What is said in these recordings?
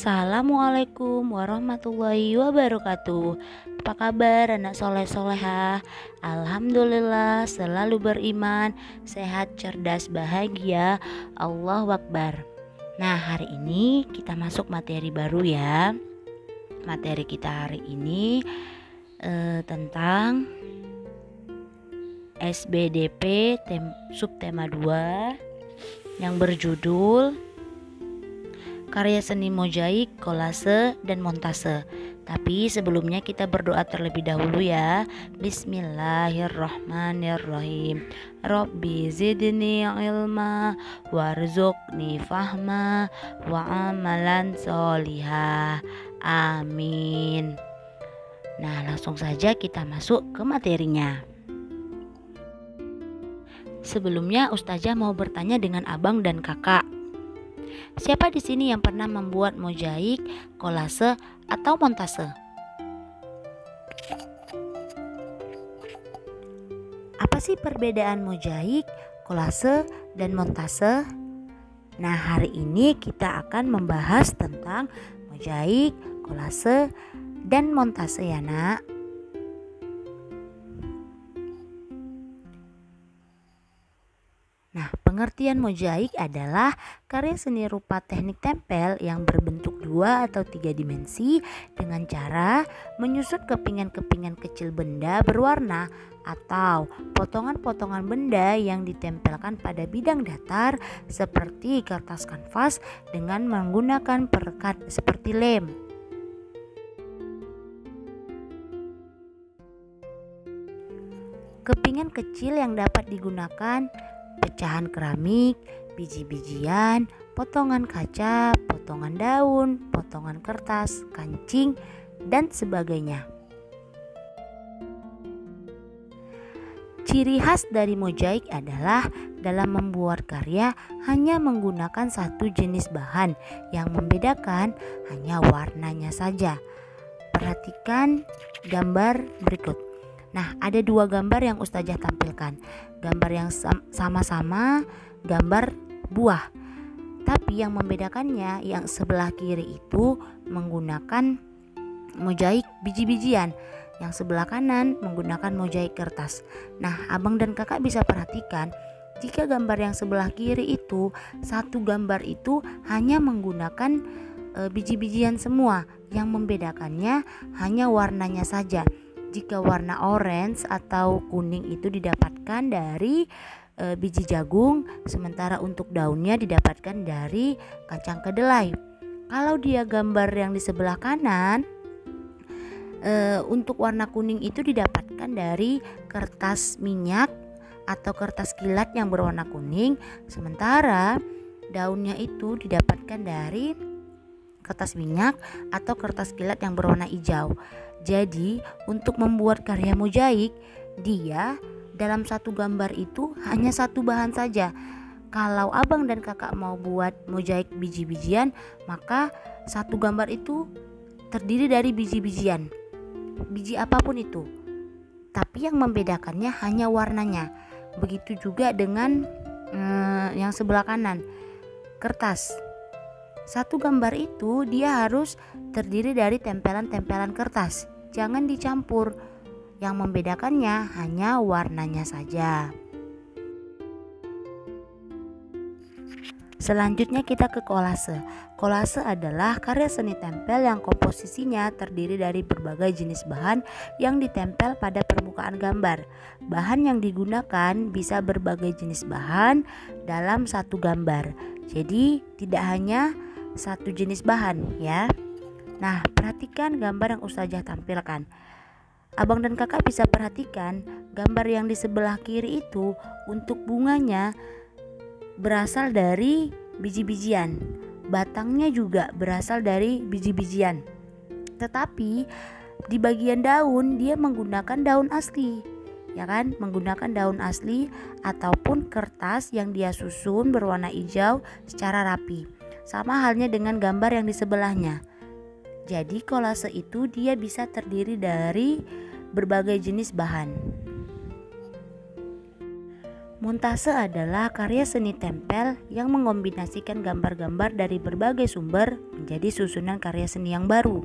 Assalamualaikum warahmatullahi wabarakatuh. Apa kabar anak soleh solehah? Alhamdulillah selalu beriman, sehat, cerdas, bahagia. Allahu Akbar. Nah, hari ini kita masuk materi baru ya. Materi kita hari ini tentang SBDP subtema 2 yang berjudul karya seni mozaik, kolase, dan montase. Tapi sebelumnya kita berdoa terlebih dahulu ya. Bismillahirrahmanirrahim. Rabbi zidni ilma warzuqni fahma wa amalan solihah. Amin. Nah, langsung saja kita masuk ke materinya. Sebelumnya Ustazah mau bertanya dengan abang dan kakak. Siapa di sini yang pernah membuat mozaik, kolase, atau montase? Apa sih perbedaan mozaik, kolase, dan montase? Nah, hari ini kita akan membahas tentang mozaik, kolase, dan montase ya nak. Nah, pengertian mozaik adalah karya seni rupa teknik tempel yang berbentuk 2 atau 3 dimensi dengan cara menyusun kepingan-kepingan kecil benda berwarna atau potongan-potongan benda yang ditempelkan pada bidang datar seperti kertas kanvas dengan menggunakan perekat seperti lem. Kepingan kecil yang dapat digunakan pecahan keramik, biji-bijian, potongan kaca, potongan daun, potongan kertas, kancing, dan sebagainya. Ciri khas dari mozaik adalah dalam membuat karya hanya menggunakan satu jenis bahan, yang membedakan hanya warnanya saja. Perhatikan gambar berikut. Nah, ada 2 gambar yang Ustazah tampilkan. Gambar yang sama-sama gambar buah. Tapi yang membedakannya yang sebelah kiri itu menggunakan mozaik biji-bijian. Yang sebelah kanan menggunakan mozaik kertas. Nah, abang dan kakak bisa perhatikan jika gambar yang sebelah kiri itu, satu gambar itu hanya menggunakan biji-bijian semua. Yang membedakannya hanya warnanya saja. Jika warna orange atau kuning itu didapatkan dari biji jagung, sementara untuk daunnya didapatkan dari kacang kedelai. Kalau dia gambar yang di sebelah kanan, untuk warna kuning itu didapatkan dari kertas minyak atau kertas kilat yang berwarna kuning, sementara daunnya itu didapatkan dari kertas minyak atau kertas kilat yang berwarna hijau. Jadi untuk membuat karya mozaik, dia dalam satu gambar itu hanya satu bahan saja. Kalau abang dan kakak mau buat mozaik biji-bijian, maka satu gambar itu terdiri dari biji-bijian, biji apapun itu. Tapi yang membedakannya hanya warnanya. Begitu juga dengan yang sebelah kanan, kertas. Satu gambar itu dia harus terdiri dari tempelan-tempelan kertas. Jangan dicampur. Yang membedakannya hanya warnanya saja. Selanjutnya kita ke kolase. Kolase adalah karya seni tempel yang komposisinya terdiri dari berbagai jenis bahan yang ditempel pada permukaan gambar. Bahan yang digunakan bisa berbagai jenis bahan dalam satu gambar. Jadi tidak hanya satu jenis bahan ya. Nah, perhatikan gambar yang Ustazah tampilkan. Abang dan kakak bisa perhatikan gambar yang di sebelah kiri itu untuk bunganya berasal dari biji-bijian. Batangnya juga berasal dari biji-bijian. Tetapi di bagian daun dia menggunakan daun asli. Ya kan? Menggunakan daun asli ataupun kertas yang dia susun berwarna hijau secara rapi. Sama halnya dengan gambar yang di sebelahnya. Jadi kolase itu dia bisa terdiri dari berbagai jenis bahan. Montase adalah karya seni tempel yang mengombinasikan gambar-gambar dari berbagai sumber menjadi susunan karya seni yang baru.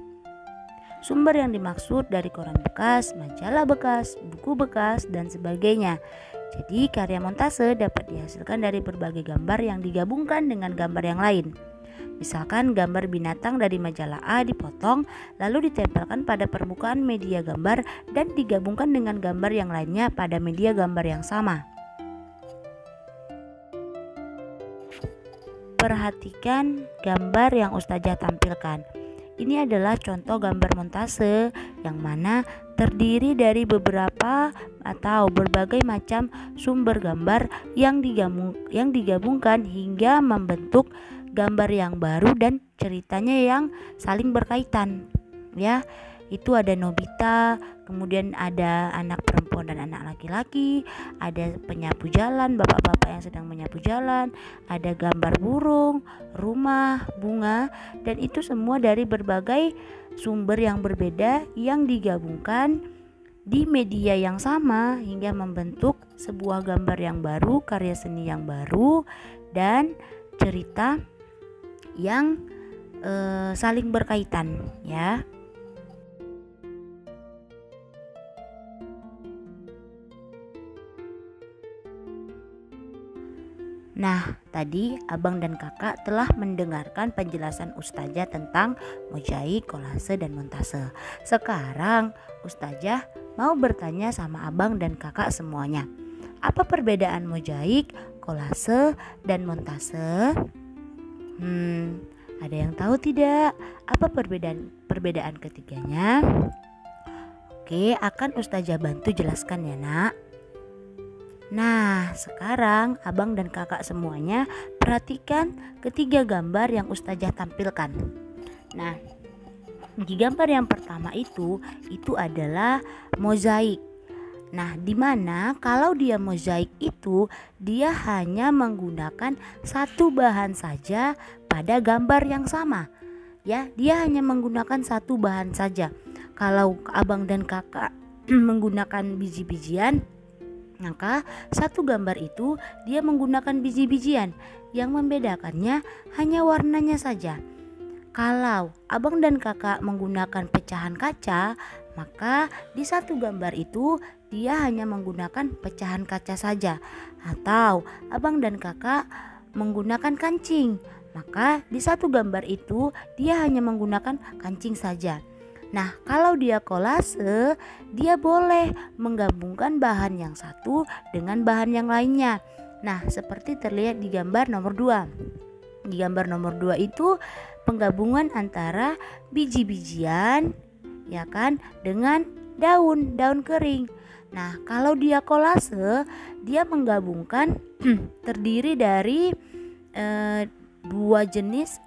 Sumber yang dimaksud dari koran bekas, majalah bekas, buku bekas, dan sebagainya. Jadi karya montase dapat dihasilkan dari berbagai gambar yang digabungkan dengan gambar yang lain. Misalkan gambar binatang dari majalah A dipotong lalu ditempelkan pada permukaan media gambar dan digabungkan dengan gambar yang lainnya pada media gambar yang sama. Perhatikan gambar yang Ustazah tampilkan. Ini adalah contoh gambar montase yang mana terdiri dari beberapa atau berbagai macam sumber gambar yang digabungkan hingga membentuk gambar yang baru dan ceritanya yang saling berkaitan. Ya, itu ada Nobita, kemudian ada anak perempuan dan anak laki-laki, ada penyapu jalan, bapak-bapak yang sedang menyapu jalan, ada gambar burung, rumah, bunga, dan itu semua dari berbagai sumber yang berbeda yang digabungkan di media yang sama hingga membentuk sebuah gambar yang baru, karya seni yang baru, dan cerita yang saling berkaitan, ya. Nah, tadi abang dan kakak telah mendengarkan penjelasan Ustazah tentang mozaik, kolase, dan montase. Sekarang Ustazah mau bertanya sama abang dan kakak semuanya. Apa perbedaan mozaik, kolase, dan montase? Ada yang tahu tidak? Apa perbedaan ketiganya? Oke, akan Ustazah bantu jelaskan ya, Nak. Nah, sekarang abang dan kakak semuanya perhatikan ketiga gambar yang Ustazah tampilkan. Nah, di gambar yang pertama itu adalah mozaik. Nah, dimana kalau dia mozaik itu dia hanya menggunakan satu bahan saja pada gambar yang sama. Ya, dia hanya menggunakan satu bahan saja. Kalau abang dan kakak menggunakan biji-bijian, maka satu gambar itu dia menggunakan biji-bijian. Yang membedakannya hanya warnanya saja. Kalau abang dan kakak menggunakan pecahan kaca, maka di satu gambar itu dia hanya menggunakan pecahan kaca saja. Atau abang dan kakak menggunakan kancing, maka di satu gambar itu dia hanya menggunakan kancing saja. Nah, kalau dia kolase, dia boleh menggabungkan bahan yang satu dengan bahan yang lainnya. Nah, seperti terlihat di gambar nomor 2. Di gambar nomor 2 itu penggabungan antara biji-bijian, ya kan, dengan daun kering. Nah, kalau dia kolase, dia menggabungkan terdiri dari dua jenis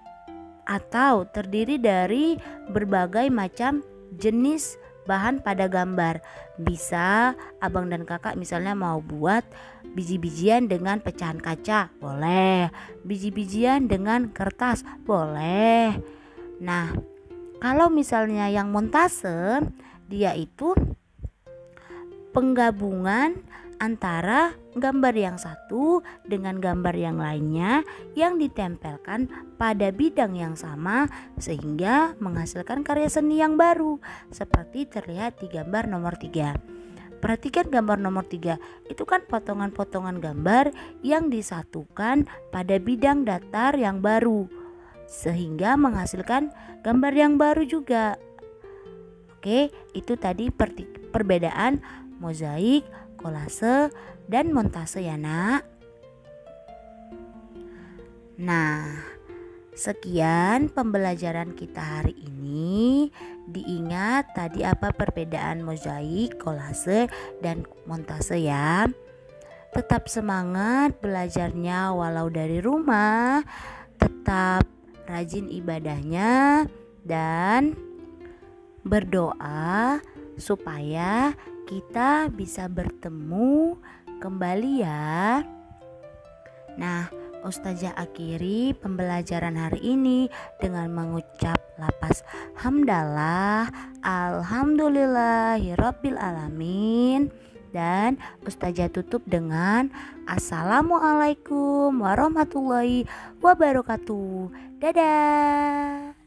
atau terdiri dari berbagai macam jenis bahan pada gambar. Bisa abang dan kakak misalnya mau buat biji-bijian dengan pecahan kaca, boleh. Biji-bijian dengan kertas, boleh. Nah, kalau misalnya yang montase, dia itu penggabungan antara gambar yang satu dengan gambar yang lainnya yang ditempelkan pada bidang yang sama sehingga menghasilkan karya seni yang baru seperti terlihat di gambar nomor 3. Perhatikan gambar nomor 3, itu kan potongan-potongan gambar yang disatukan pada bidang datar yang baru sehingga menghasilkan gambar yang baru juga. Oke, itu tadi perbedaan mozaik, kolase, dan montase ya, Nak. Nah, sekian pembelajaran kita hari ini. Diingat tadi apa perbedaan mozaik, kolase, dan montase ya. Tetap semangat belajarnya walau dari rumah. Tetap rajin ibadahnya dan berdoa supaya kita bisa bertemu kembali ya. Nah, Ustazah akhiri pembelajaran hari ini dengan mengucap lafaz hamdalah, alhamdulillahirabbil alamin. Dan Ustazah tutup dengan Assalamualaikum warahmatullahi wabarakatuh. Dadah.